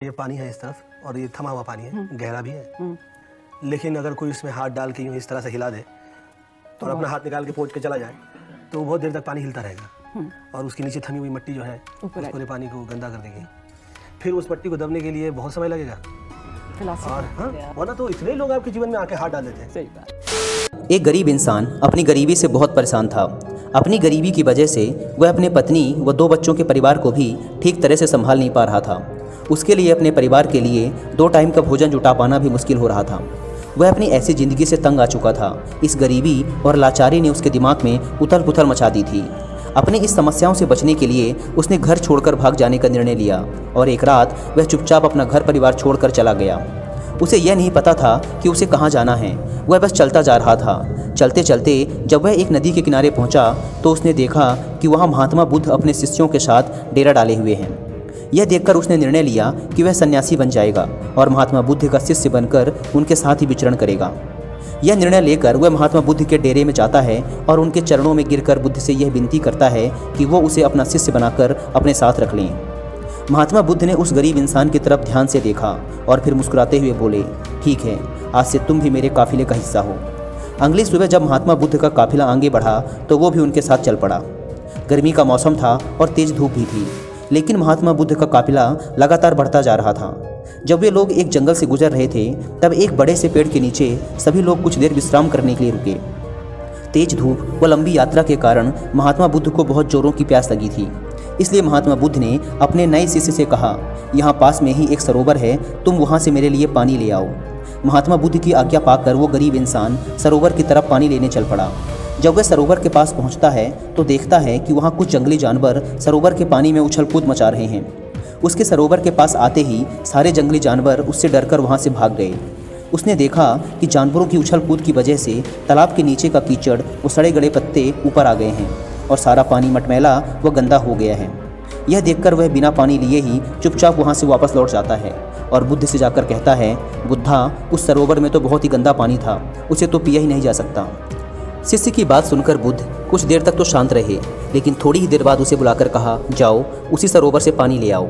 ये पानी है इस तरफ और ये थमा हुआ पानी है, गहरा भी है, लेकिन अगर कोई इसमें हाथ डाल के यूँ इस तरह से हिला दे और अपना हाथ निकाल के पोंछ के चला जाए तो बहुत देर तक पानी हिलता रहेगा और उसके नीचे थमी हुई मिट्टी जो है उस पूरे पानी को गंदा कर देगी। फिर उस मिट्टी को दबने के लिए बहुत समय लगेगा और वरना तो इतने लोग आपके जीवन में आके हाथ डाल देते हैं। एक गरीब इंसान अपनी गरीबी से बहुत परेशान था। अपनी गरीबी की वजह से वह अपने पत्नी व 2 बच्चों के परिवार को भी ठीक तरह से संभाल नहीं पा रहा था। उसके लिए अपने परिवार के लिए 2 टाइम का भोजन जुटा पाना भी मुश्किल हो रहा था। वह अपनी ऐसी ज़िंदगी से तंग आ चुका था। इस गरीबी और लाचारी ने उसके दिमाग में उथल पुथल मचा दी थी। अपनी इस समस्याओं से बचने के लिए उसने घर छोड़कर भाग जाने का निर्णय लिया और एक रात वह चुपचाप अपना घर परिवार छोड़कर चला गया। उसे यह नहीं पता था कि उसे कहाँ जाना है, वह बस चलता जा रहा था। चलते चलते जब वह एक नदी के किनारे पहुँचा तो उसने देखा कि वहाँ महात्मा बुद्ध अपने शिष्यों के साथ डेरा डाले हुए हैं। यह देखकर उसने निर्णय लिया कि वह सन्यासी बन जाएगा और महात्मा बुद्ध का शिष्य बनकर उनके साथ ही विचरण करेगा। यह निर्णय लेकर वह महात्मा बुद्ध के डेरे में जाता है और उनके चरणों में गिरकर बुद्ध से यह विनती करता है कि वो उसे अपना शिष्य बनाकर अपने साथ रख लें। महात्मा बुद्ध ने उस गरीब इंसान की तरफ ध्यान से देखा और फिर मुस्कुराते हुए बोले, ठीक है, आज से तुम भी मेरे काफिले का हिस्सा हो। अगली सुबह जब महात्मा बुद्ध का काफिला आगे बढ़ा तो वो भी उनके साथ चल पड़ा। गर्मी का मौसम था और तेज धूप भी थी, लेकिन महात्मा बुद्ध का काफिला लगातार बढ़ता जा रहा था। जब वे लोग एक जंगल से गुजर रहे थे तब एक बड़े से पेड़ के नीचे सभी लोग कुछ देर विश्राम करने के लिए रुके। तेज धूप व लंबी यात्रा के कारण महात्मा बुद्ध को बहुत जोरों की प्यास लगी थी। इसलिए महात्मा बुद्ध ने अपने नए शिष्य से कहा, यहाँ पास में ही एक सरोवर है, तुम वहाँ से मेरे लिए पानी ले आओ। महात्मा बुद्ध की आज्ञा पाकर वो गरीब इंसान सरोवर की तरफ पानी लेने चल पड़ा। जब वह सरोवर के पास पहुंचता है तो देखता है कि वहां कुछ जंगली जानवर सरोवर के पानी में उछल कूद मचा रहे हैं। उसके सरोवर के पास आते ही सारे जंगली जानवर उससे डरकर वहां से भाग गए। उसने देखा कि जानवरों की उछल कूद की वजह से तालाब के नीचे का कीचड़ व सड़े गले पत्ते ऊपर आ गए हैं और सारा पानी मटमैला व गंदा हो गया है। यह देखकर वह बिना पानी लिए ही चुपचाप वहाँ से वापस लौट जाता है और बुद्ध से जाकर कहता है, बुद्धा, उस सरोवर में तो बहुत ही गंदा पानी था, उसे तो पिया ही नहीं जा सकता। शिष्य की बात सुनकर बुद्ध कुछ देर तक तो शांत रहे, लेकिन थोड़ी ही देर बाद उसे बुलाकर कहा, जाओ उसी सरोवर से पानी ले आओ।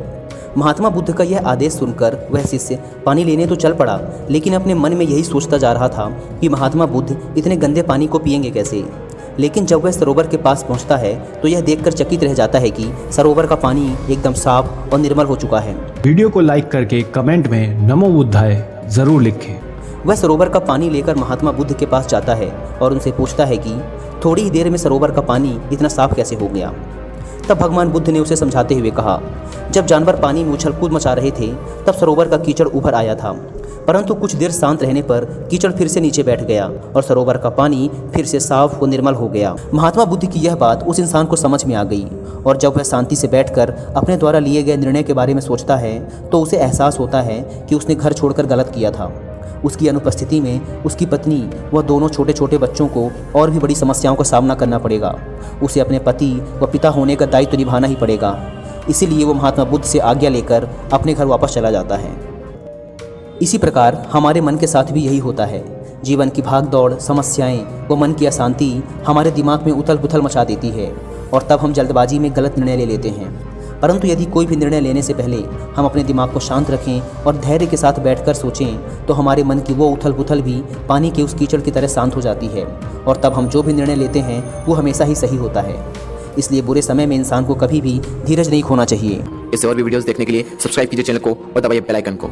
महात्मा बुद्ध का यह आदेश सुनकर वह शिष्य पानी लेने तो चल पड़ा, लेकिन अपने मन में यही सोचता जा रहा था कि महात्मा बुद्ध इतने गंदे पानी को पिएंगे कैसे। लेकिन जब वह सरोवर के पास पहुंचता है तो यह देखकर चकित रह जाता है कि सरोवर का पानी एकदम साफ और निर्मल हो चुका है। वीडियो को लाइक करके कमेंट में नमो बुद्धाय जरूर लिखें। वह सरोवर का पानी लेकर महात्मा बुद्ध के पास जाता है और उनसे पूछता है कि थोड़ी ही देर में सरोवर का पानी इतना साफ कैसे हो गया। तब भगवान बुद्ध ने उसे समझाते हुए कहा, जब जानवर पानी में उछल कूद मचा रहे थे तब सरोवर का कीचड़ ऊपर आया था, परंतु कुछ देर शांत रहने पर कीचड़ फिर से नीचे बैठ गया और सरोवर का पानी फिर से साफ व निर्मल हो गया। महात्मा बुद्ध की यह बात उस इंसान को समझ में आ गई और जब वह शांति से बैठकर अपने द्वारा लिए गए निर्णय के बारे में सोचता है तो उसे एहसास होता है कि उसने घर छोड़कर गलत किया था। उसकी अनुपस्थिति में उसकी पत्नी व दोनों छोटे छोटे बच्चों को और भी बड़ी समस्याओं का सामना करना पड़ेगा। उसे अपने पति व पिता होने का दायित्व निभाना ही पड़ेगा। इसीलिए वो महात्मा बुद्ध से आज्ञा लेकर अपने घर वापस चला जाता है। इसी प्रकार हमारे मन के साथ भी यही होता है। जीवन की भाग दौड़, समस्याएं व मन की अशांति हमारे दिमाग में उथल पुथल मचा देती है और तब हम जल्दबाजी में गलत निर्णय ले लेते हैं। परंतु यदि कोई भी निर्णय लेने से पहले हम अपने दिमाग को शांत रखें और धैर्य के साथ बैठकर सोचें तो हमारे मन की वो उथल पुथल भी पानी के उस कीचड़ की तरह शांत हो जाती है और तब हम जो भी निर्णय लेते हैं वो हमेशा ही सही होता है। इसलिए बुरे समय में इंसान को कभी भी धीरज नहीं खोना चाहिए। इससे और भी वीडियोस देखने के लिए सब्सक्राइब कीजिए चैनल को और दबाइए बेल आइकन को।